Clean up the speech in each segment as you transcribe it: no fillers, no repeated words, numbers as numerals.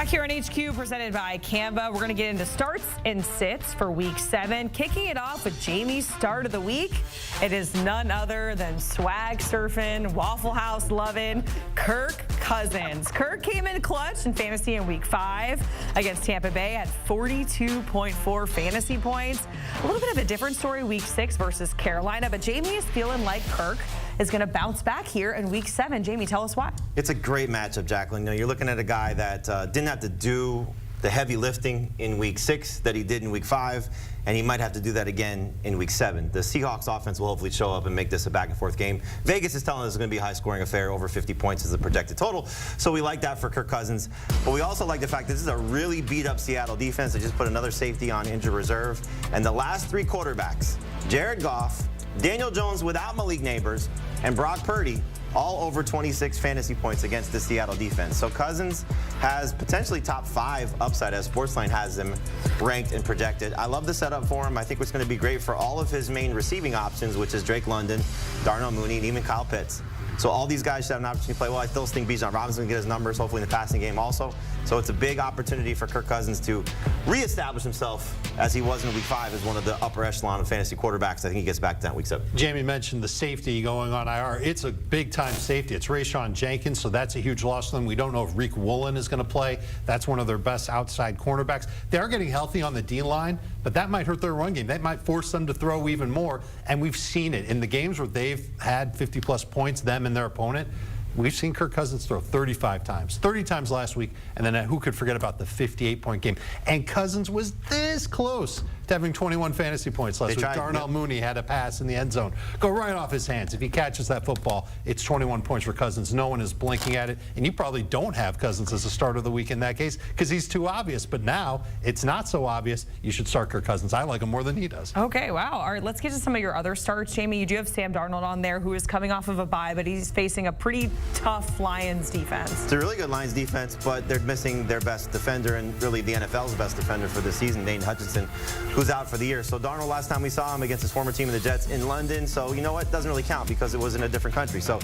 Back here on HQ, presented by Canva, we're going to get into starts and sits for Week 7. Kicking it off with Jamey's start of the week. It is none other than swag surfing, Waffle House loving, Kirk Cousins. Kirk came in clutch in fantasy in Week 5 against Tampa Bay at 42.4 fantasy points. A little bit of a different story Week 6 versus Carolina, but Jamey is feeling like Kirk is going to bounce back here in Week 7. Jamey, tell us why. It's a great matchup, Jacqueline. You know, you're looking at a guy that didn't have to do the heavy lifting in Week 6 that he did in Week 5, and he might have to do that again in Week 7. The Seahawks offense will hopefully show up and make this a back-and-forth game. Vegas is telling us it's going to be a high-scoring affair. Over 50 points is the projected total. So we like that for Kirk Cousins. But we also like the fact that this is a really beat-up Seattle defense. They just put another safety on injured reserve. And the last three quarterbacks, Jared Goff, Daniel Jones without Malik Neighbors, and Brock Purdy, all over 26 fantasy points against the Seattle defense. So Cousins has potentially top 5 upside as Sportsline has him ranked and projected. I love the setup for him. I think it's going to be great for all of his main receiving options, which is Drake London, Darnell Mooney, and even Kyle Pitts. So all these guys should have an opportunity to play well. I still think Bijan Robinson will get his numbers, hopefully in the passing game also. So it's a big opportunity for Kirk Cousins to reestablish himself as he was in Week 5 as one of the upper echelon of fantasy quarterbacks. I think he gets back to that Week 7. Jamey mentioned the safety going on IR. It's a big-time safety. It's Rayshawn Jenkins, so that's a huge loss to them. We don't know if Reek Woolen is going to play. That's one of their best outside cornerbacks. They are getting healthy on the D-line, but that might hurt their run game. That might force them to throw even more, and we've seen it in the games where they've had 50-plus points, them and their opponent. We've seen Kirk Cousins throw 35 times, 30 times last week, and then who could forget about the 58-point game? And Cousins was this close to having 21 fantasy points last week. Darnell Mooney had a pass in the end zone. Go right off his hands. If he catches that football, it's 21 points for Cousins. No one is blinking at it, and you probably don't have Cousins as a start of the week in that case because he's too obvious. But now it's not so obvious. You should start Kirk Cousins. I like him more than he does. Okay, wow. All right, let's get to some of your other starts. Jamey, you do have Sam Darnold on there, who is coming off of a bye, but he's facing a pretty tough Lions defense. It's a really good Lions defense, but they're missing their best defender and really the NFL's best defender for this season, Dane Hutchinson, who's out for the year. So Darnold, last time we saw him against his former team, the Jets, in London. So you know what? Doesn't really count because it was in a different country. So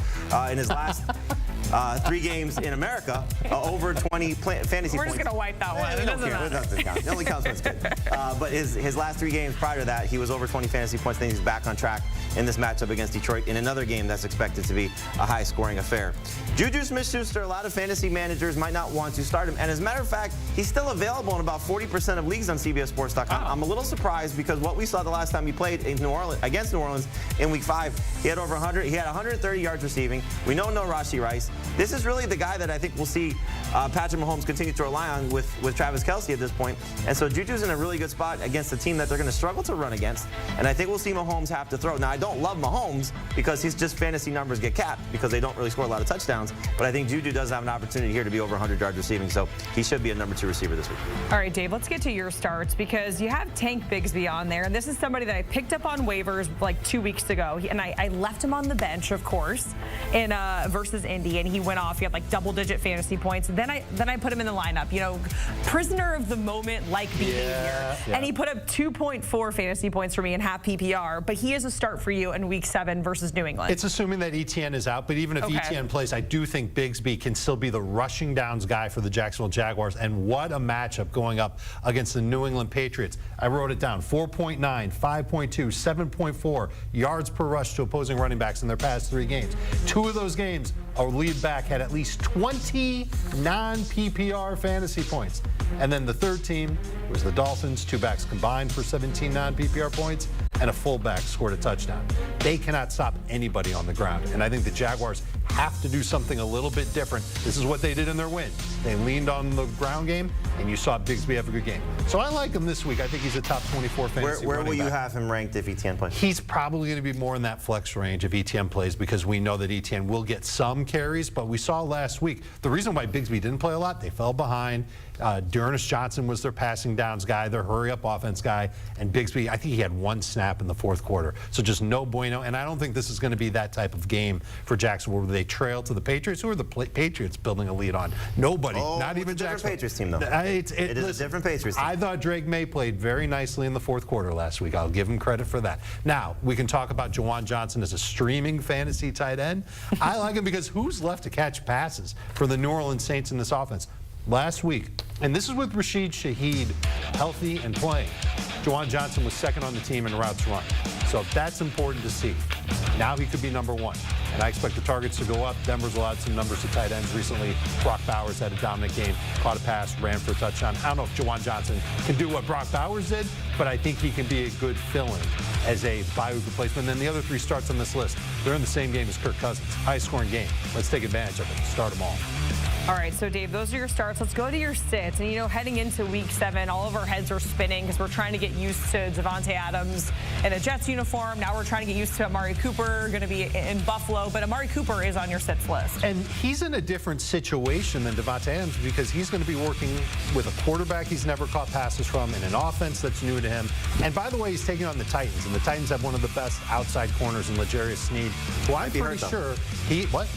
in his last 3 games in America, over 20 fantasy points. We're just going to wipe that one. It doesn't count. It only counts when it's good. But his last 3 games prior to that, he was over 20 fantasy points. Then he's back on track in this matchup against Detroit in another game that's expected to be a high-scoring affair. Juju Smith-Schuster, a lot of fantasy managers might not want to start him. And as a matter of fact, he's still available in about 40% of leagues on CBSSports.com. Oh. I'm a little surprised because what we saw the last time he played in against New Orleans in Week 5, he had over 100. He had 130 yards receiving. We know no Rashee Rice. This is really the guy that I think we'll see Patrick Mahomes continue to rely on with Travis Kelce at this point. And so Juju's in a really good spot against a team that they're going to struggle to run against. And I think we'll see Mahomes have to throw. Now, I don't love Mahomes because his just fantasy numbers get capped because they don't really score a lot of touchdowns. But I think Juju does have an opportunity here to be over 100 yards receiving. So he should be a number 2 receiver this week. All right, Dave, let's get to your starts because you have Tank Bigsby on there. And this is somebody that I picked up on waivers like 2 weeks ago. And I left him on the bench, of course, in versus Indy. And he went off. He had like double-digit fantasy points. Then I put him in the lineup. You know, prisoner of the moment like behavior. Yeah. And he put up 2.4 fantasy points for me in half PPR. But he is a start for you in Week 7 versus New England. It's assuming that ETN is out. But even if ETN plays, I do think Bigsby can still be the rushing downs guy for the Jacksonville Jaguars. And what a matchup going up against the New England Patriots. I wrote it down. 4.9, 5.2, 7.4 yards per rush to opposing running backs in their past 3 games. 2 of those games, our lead back had at least 20 non-PPR fantasy points. And then the third team was the Dolphins. 2 backs combined for 17 non-PPR points, and a fullback scored a touchdown. They cannot stop anybody on the ground. And I think the Jaguars have to do something a little bit different. This is what they did in their win. They leaned on the ground game, and you saw Bigsby have a good game. So I like him this week. I think he's a top 24 fantasy Where will you back. have him ranked if ETN plays? He's probably going to be more in that flex range if ETN plays because we know that ETN will get some carries. But we saw last week, the reason why Bigsby didn't play a lot, they fell behind. Dearness Johnson was their passing downs guy, their hurry-up offense guy, and Bigsby, I think he had 1 snap in the 4th quarter. So just no bueno, and I don't think this is going to be that type of game for Jacksonville where they trail to the Patriots. Who are the Patriots building a lead on? Nobody, not even Jacksonville. Patriots team, though. It is a different Patriots team. I thought Drake May played very nicely in the 4th quarter last week. I'll give him credit for that. Now, we can talk about Juwan Johnson as a streaming fantasy tight end. I like him because who's left to catch passes for the New Orleans Saints in this offense? Last week, And this is with Rashid Shaheed healthy and playing. Juwan Johnson was second on the team in routes run. So that's important to see. Now he could be number one. And I expect the targets to go up. Denver's allowed some numbers to tight ends recently. Brock Bowers had a dominant game, caught a pass, ran for a touchdown. I don't know if Juwan Johnson can do what Brock Bowers did, but I think he can be a good fill-in as a bye week replacement. And then the other three starts on this list, they're in the same game as Kirk Cousins. High-scoring game. Let's take advantage of it. Start them all. All right, so Dave, those are your starts. Let's go to your sits. And, you know, heading into week 7, all of our heads are spinning because we're trying to get used to Davante Adams in a Jets uniform. Now we're trying to get used to Amari Cooper, going to be in Buffalo. But Amari Cooper is on your sits list. And he's in a different situation than Davante Adams because he's going to be working with a quarterback he's never caught passes from in an offense that's new to him. And by the way, he's taking on the Titans. And the Titans have one of the best outside corners in L'Jarius Sneed, who I'm pretty sure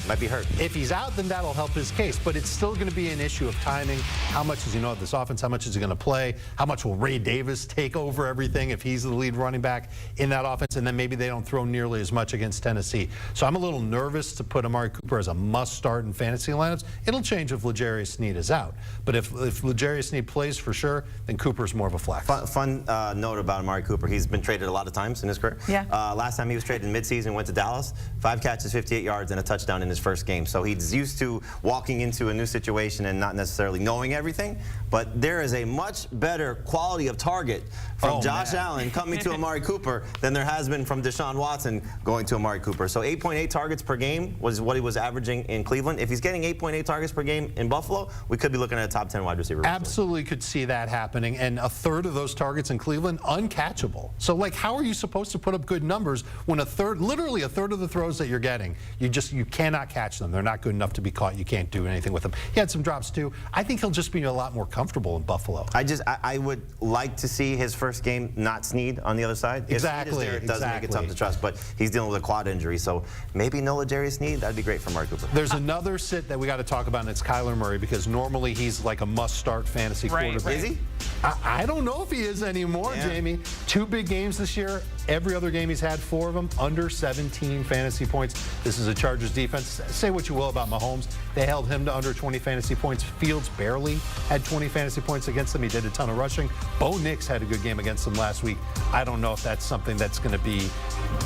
might be hurt. If he's out, then that'll help his case. But it's still going to be an issue of timing. How much does he know of this offense? How much is he going to play? How much will Ray Davis take over everything if he's the lead running back in that offense? And then maybe they don't throw nearly as much against Tennessee. So I'm a little nervous to put Amari Cooper as a must-start in fantasy lineups. It'll change if L'Jarius Sneed is out. But if L'Jarius Sneed plays for sure, then Cooper's more of a flex. Fun note about Amari Cooper. He's been traded a lot of times in his career. Yeah. Last time he was traded in midseason, went to Dallas. 5 catches, 58 yards, and a touchdown in his first game. So he's used to walking into a new situation and not necessarily knowing everything. But there is a much better quality of target from Josh Allen coming to Amari Cooper than there has been from Deshaun Watson going to Amari Cooper. So 8.8 targets per game was what he was averaging in Cleveland. If he's getting 8.8 targets per game in Buffalo, we could be looking at a top 10 wide receiver. Absolutely could see that happening. And a third of those targets in Cleveland, uncatchable. So, like, how are you supposed to put up good numbers when literally a third of the throws that you're getting, you cannot catch them. They're not good enough to be caught. You can't do anything with them. He had some drops too. I think he'll just be a lot more comfortable in Buffalo. I would like to see his first game not Sneed on the other side. Exactly. If Sneed is there, it does make it tough to trust, but he's dealing with a quad injury, so maybe no L'Jarius Sneed. That'd be great for Amari Cooper. There's another sit that we got to talk about, and it's Kyler Murray, because normally he's like a must-start fantasy quarterback. Is he? I don't know if he is anymore, Jamie. 2 big games this year. Every other game he's had 4 of them under 17 fantasy points. This is a Chargers defense. Say what you will about Mahomes. They held him to under 20 fantasy points. Fields barely had 20 fantasy points against them. He did a ton of rushing. Bo Nix had a good game against them last week. I don't know if that's something that's going to be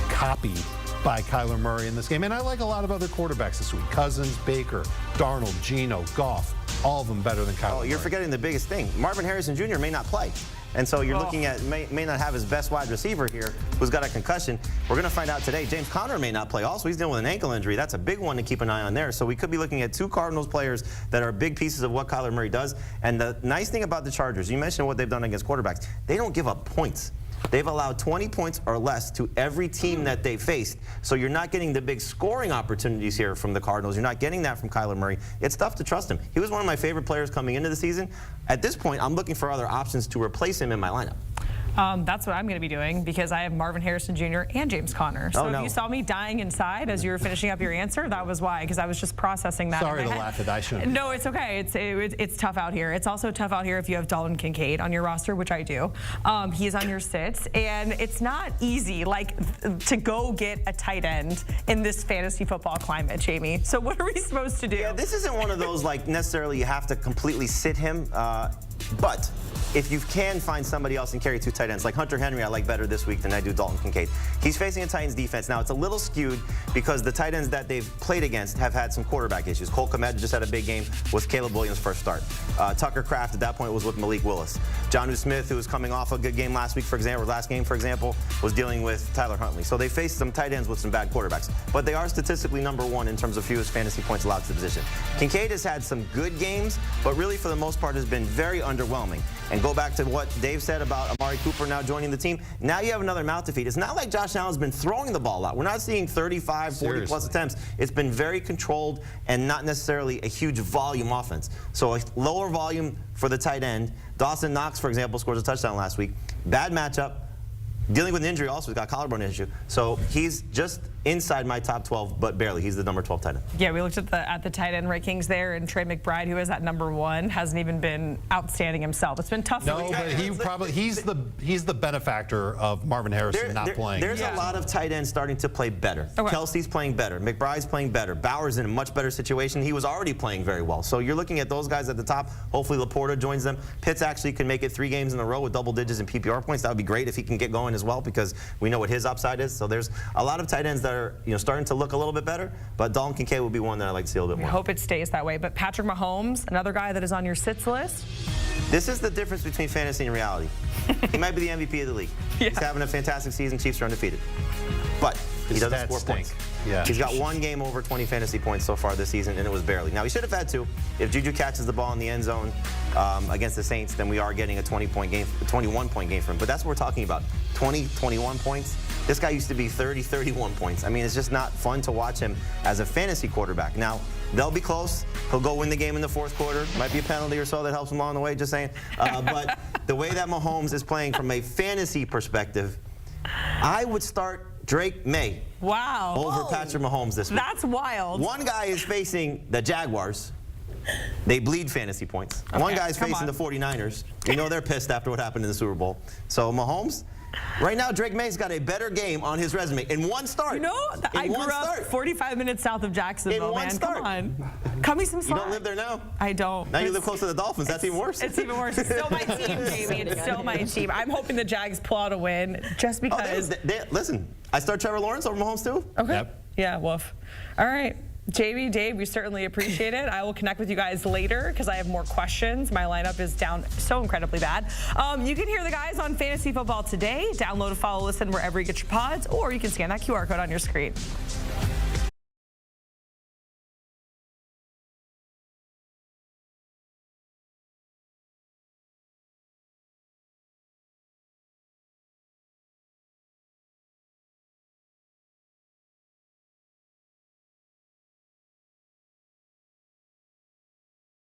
copied by Kyler Murray in this game. And I like a lot of other quarterbacks this week. Cousins, Baker, Darnold, Geno, Goff, all of them better than Kyler Murray. You're forgetting the biggest thing. Marvin Harrison Jr. may not play. And so you're looking at, may not have his best wide receiver here who's got a concussion. We're going to find out today. James Conner may not play. Also, he's dealing with an ankle injury. That's a big one to keep an eye on there. So we could be looking at 2 Cardinals players that are big pieces of what Kyler Murray does. And the nice thing about the Chargers, you mentioned what they've done against quarterbacks. They don't give up points. They've allowed 20 points or less to every team that they faced. So you're not getting the big scoring opportunities here from the Cardinals. You're not getting that from Kyler Murray. It's tough to trust him. He was one of my favorite players coming into the season. At this point, I'm looking for other options to replace him in my lineup. That's what I'm going to be doing because I have Marvin Harrison Jr. and James Conner. So if you saw me dying inside as you were finishing up your answer, that was why, because I was just processing that. Sorry to laugh at that. I shouldn't. No, it's okay. It's tough out here. It's also tough out here if you have Dalton Kincaid on your roster, which I do. He's on your sits, and it's not easy to go get a tight end in this fantasy football climate, Jamie. So what are we supposed to do? Yeah, this isn't one of those necessarily you have to completely sit him, but if you can find somebody else and carry 2 tight ends, like Hunter Henry, I like better this week than I do Dalton Kincaid. He's facing a Titans defense. Now, it's a little skewed because the tight ends that they've played against have had some quarterback issues. Cole Kmet just had a big game with Caleb Williams' first start. Tucker Kraft at that point was with Malik Willis. Jonnu Smith, who was coming off a good game last week, for example, or last game, for example, was dealing with Tyler Huntley. So they faced some tight ends with some bad quarterbacks. But they are statistically #1 in terms of fewest fantasy points allowed to the position. Kincaid has had some good games, but really for the most part has been very underwhelming. And go back to what Dave said about Amari Cooper now joining the team. Now you have another mouth to feed. It's not like Josh Allen's been throwing the ball a lot. We're not seeing 35, 40-plus attempts. It's been very controlled and not necessarily a huge volume offense. So a lower volume for the tight end. Dawson Knox, for example, scores a touchdown last week. Bad matchup. Dealing with an injury also. He's got a collarbone issue. So he's just inside my top 12, but barely. He's the number 12 tight end. Yeah, we looked at the tight end rankings there, and Trey McBride, who is at number 1, hasn't even been outstanding himself. It's been tough. No, but he's the benefactor of Marvin Harrison not playing. There's a lot of tight ends starting to play better. Okay. Kelsey's playing better. McBride's playing better. Bauer's in a much better situation. He was already playing very well. So you're looking at those guys at the top. Hopefully Laporta joins them. Pitts actually can make it 3 games in a row with double digits in PPR points. That would be great if he can get going as well, because we know what his upside is. So there's a lot of tight ends that are starting to look a little bit better, but Dalton Kincaid will be one that I'd like to see a little bit more. I hope it stays that way. But Patrick Mahomes, another guy that is on your sits list. This is the difference between fantasy and reality. He might be the MVP of the league. Yeah. He's having a fantastic season. Chiefs are undefeated. But he doesn't score points. Yeah. He's got 1 game over 20 fantasy points so far this season, and it was barely. Now, he should have had 2. If Juju catches the ball in the end zone against the Saints, then we are getting a 21-point game for him. But that's what we're talking about, 20, 21 points. This guy used to be 30, 31 points. I mean, it's just not fun to watch him as a fantasy quarterback. Now, they'll be close. He'll go win the game in the 4th quarter. Might be a penalty or so that helps him along the way, just saying. But the way that Mahomes is playing from a fantasy perspective, I would start Drake May over Patrick Mahomes this week. That's wild. One guy is facing the Jaguars. They bleed fantasy points. Okay, one guy's facing the 49ers. You know they're pissed after what happened in the Super Bowl. So Mahomes, right now Drake May's got a better game on his resume in 1 start. You know, I grew up 45 minutes south of Jacksonville, man. Come on. Cut me some slack. You don't live there now? I don't. Now you live close to the Dolphins. That's even worse. It's even worse. It's still my team, Jamey. It's still my team. I'm hoping the Jags pull out a win just because. Listen, I start Trevor Lawrence over Mahomes too. Okay. Yep. Yeah, woof. All right. Jamey, Dave, we certainly appreciate it. I will connect with you guys later because I have more questions. My lineup is down so incredibly bad. You can hear the guys on Fantasy Football Today. Download, follow, listen wherever you get your pods, or you can scan that QR code on your screen.